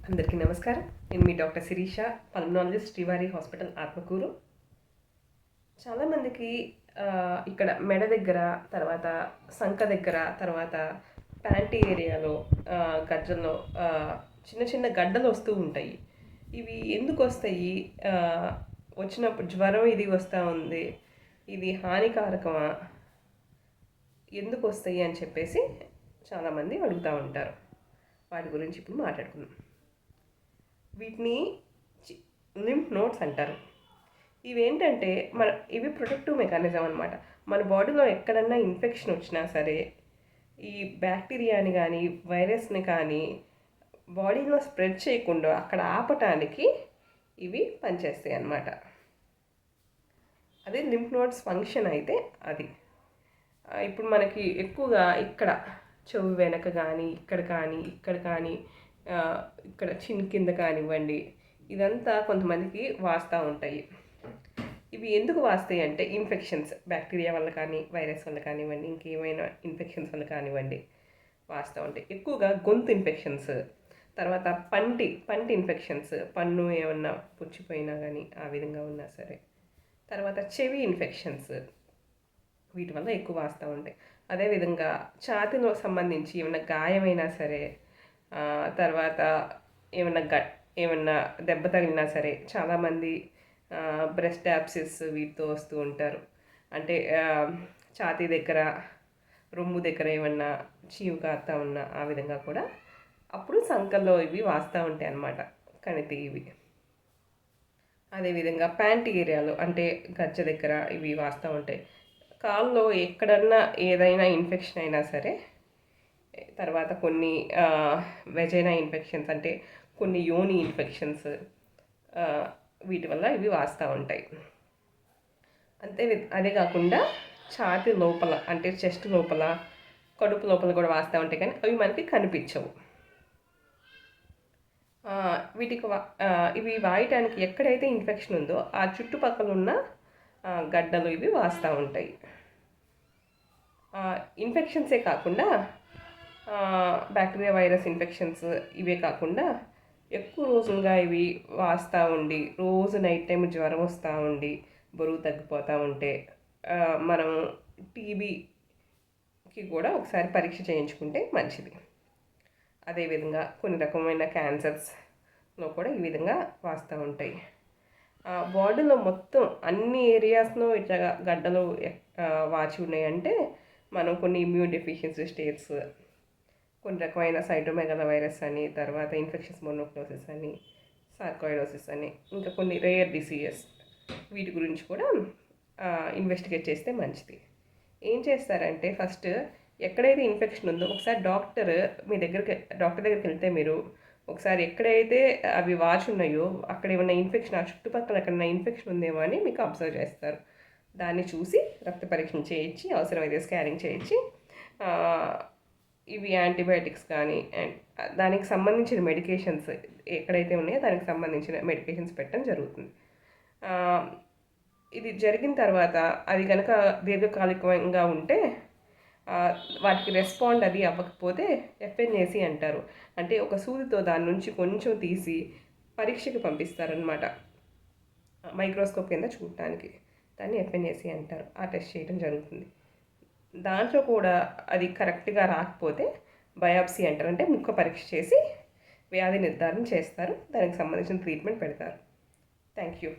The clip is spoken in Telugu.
అందరికీ నమస్కారం. నేను మీ డాక్టర్ శిరీష, పల్మనాలజిస్ట్, శ్రీవారి హాస్పిటల్, ఆత్మకూరు. చాలామందికి ఇక్కడ మెడ దగ్గర, తర్వాత సంక దగ్గర, తర్వాత ప్యాంటీ ఏరియాలో, గజ్జల్లో చిన్న చిన్న గడ్డలు వస్తూ ఉంటాయి. ఇవి ఎందుకు వస్తాయి? వచ్చినప్పుడు జ్వరం ఇది వస్తూ ఉంది, ఇది హానికారకమా, ఎందుకు వస్తాయి అని చెప్పేసి చాలామంది అడుగుతూ ఉంటారు. వాటి గురించి ఇప్పుడు మాట్లాడుకుందాం. వీటిని లింఫ్ నోడ్స్ అంటారు. ఇవేంటంటే ఇవి ప్రొటెక్టివ్ మెకానిజం అనమాట. మన బాడీలో ఎక్కడన్నా ఇన్ఫెక్షన్ వచ్చినా సరే, ఈ బ్యాక్టీరియాని కానీ వైరస్ని కానీ బాడీలో స్ప్రెడ్ చేయకుండా అక్కడ ఆపటానికి ఇవి పనిచేస్తాయి అన్నమాట. అదే లింఫ్ నోడ్స్ ఫంక్షన్ అయితే అది. ఇప్పుడు మనకి ఎక్కువగా ఇక్కడ చెవు వెనక కానీ, ఇక్కడ కానీ ఇక్కడ చిన్ కింద కానివ్వండి, ఇదంతా కొంతమందికి వాస్తూ ఉంటాయి. ఇవి ఎందుకు వాస్తాయి అంటే ఇన్ఫెక్షన్స్, బ్యాక్టీరియా వల్ల కానీ, వైరస్ వల్ల కానివ్వండి, ఇంకేమైనా ఇన్ఫెక్షన్స్ వల్ల కానివ్వండి వాస్తూ ఉంటాయి. ఎక్కువగా గొంతు ఇన్ఫెక్షన్స్, తర్వాత పంటి ఇన్ఫెక్షన్స్, పన్ను ఏమన్నా పుచ్చిపోయినా కానీ ఆ విధంగా ఉన్నా సరే, తర్వాత చెవి ఇన్ఫెక్షన్స్, వీటి వల్ల ఎక్కువ వాస్తూ ఉంటాయి. అదేవిధంగా ఛాతీలో సంబంధించి ఏమైనా గాయమైనా సరే, తర్వాత ఏమన్నా దెబ్బ తగిలినా సరే, చాలామంది బ్రెస్ట్ యాప్సిస్ వీటితో వస్తూ ఉంటారు. అంటే ఛాతీ దగ్గర, రొమ్ము దగ్గర ఏమన్నా చీవు కారుతూ ఉన్నా ఆ విధంగా కూడా అప్పుడు సంకల్లో ఇవి వాస్తూ ఉంటాయి అన్నమాట, కణితి ఇవి. అదేవిధంగా ప్యాంట్ ఏరియాలో, అంటే గజ్జ దగ్గర ఇవి వాస్తూ ఉంటాయి. కాల్లో ఎక్కడన్నా ఏదైనా ఇన్ఫెక్షన్ అయినా సరే, తర్వాత కొన్ని వెజైనా ఇన్ఫెక్షన్స్, అంటే కొన్ని యోని ఇన్ఫెక్షన్స్, వీటి వల్ల ఇవి వాస్తూ ఉంటాయి. అదే కాకుండా ఛాతీ లోపల, అంటే చెస్ట్ లోపల, కడుపు లోపల కూడా వాస్తూ ఉంటాయి, కానీ అవి మనకి కనిపించవు. ఇవి వాయటానికి ఎక్కడైతే ఇన్ఫెక్షన్ ఉందో ఆ చుట్టుపక్కల ఉన్న గడ్డలు ఇవి వాస్తూ ఉంటాయి. ఇన్ఫెక్షన్సే కాకుండా బ్యాక్టీరియా, వైరస్ ఇన్ఫెక్షన్స్ ఇవే కాకుండా ఎక్కువ రోజులుగా ఇవి వాస్తూ ఉండి, రోజు నైట్ టైం జ్వరం వస్తూ ఉండి, బరువు తగ్గిపోతూ ఉంటే మనం టీబీకి కూడా ఒకసారి పరీక్ష చేయించుకుంటే మంచిది. అదేవిధంగా కొన్ని రకమైన క్యాన్సర్స్లో కూడా ఈ విధంగా వాస్తూ ఉంటాయి. బాడీలో మొత్తం అన్ని ఏరియాస్లో ఇట్లా గడ్డలు వాచి ఉన్నాయంటే మనం కొన్ని ఇమ్యూన్ డెఫిషియన్సీ స్టేట్స్, కొన్ని రకమైన సైటోమెగాలో వైరస్ అని, తర్వాత ఇన్ఫెక్షన్స్ మోనోక్లోసిస్ అని, సార్కాయిడోసిస్ అని, ఇంకా కొన్ని రేర్ డిసీజెస్, వీటి గురించి కూడా ఇన్వెస్టిగేట్ చేస్తే మంచిది. ఏం చేస్తారంటే ఫస్ట్ ఎక్కడైతే ఇన్ఫెక్షన్ ఉందో ఒకసారి డాక్టర్ దగ్గరికి వెళ్తే మీరు ఒకసారి ఎక్కడైతే అవి వాచి ఉన్నాయో అక్కడ ఏమైనా ఇన్ఫెక్షన్, ఆ చుట్టుపక్కల ఎక్కడైనా ఇన్ఫెక్షన్ ఉందేమో అని మీకు అబ్జర్వ్ చేస్తారు. దాన్ని చూసి రక్త పరీక్ష చేయించి, అవసరమైతే స్కానింగ్ చేయించి, ఇవి యాంటీబయాటిక్స్ కానీ దానికి సంబంధించిన మెడికేషన్స్ ఎక్కడైతే ఉన్నాయో దానికి సంబంధించిన మెడికేషన్స్ పెట్టడం జరుగుతుంది. ఇది జరిగిన తర్వాత అది కనుక దీర్ఘకాలికంగా ఉంటే, వాటికి రెస్పాండ్ అది అవ్వకపోతే ఎఫ్ఎన్ఏసి అంటారు. అంటే ఒక సూదితో దాని నుంచి కొంచెం తీసి పరీక్షకి పంపిస్తారనమాట, మైక్రోస్కోప్ కింద చూడటానికి. దాన్ని ఎఫ్ఎన్ఏసి అంటారు. ఆ టెస్ట్ చేయడం జరుగుతుంది. దాంట్లో కూడా అది కరెక్ట్గా రాకపోతే బయాప్సీ అంటారు, అంటే ముక్క పరీక్ష చేసి వ్యాధి నిర్ధారణ చేస్తారు, దానికి సంబంధించిన ట్రీట్మెంట్ పెడతారు. Thank you.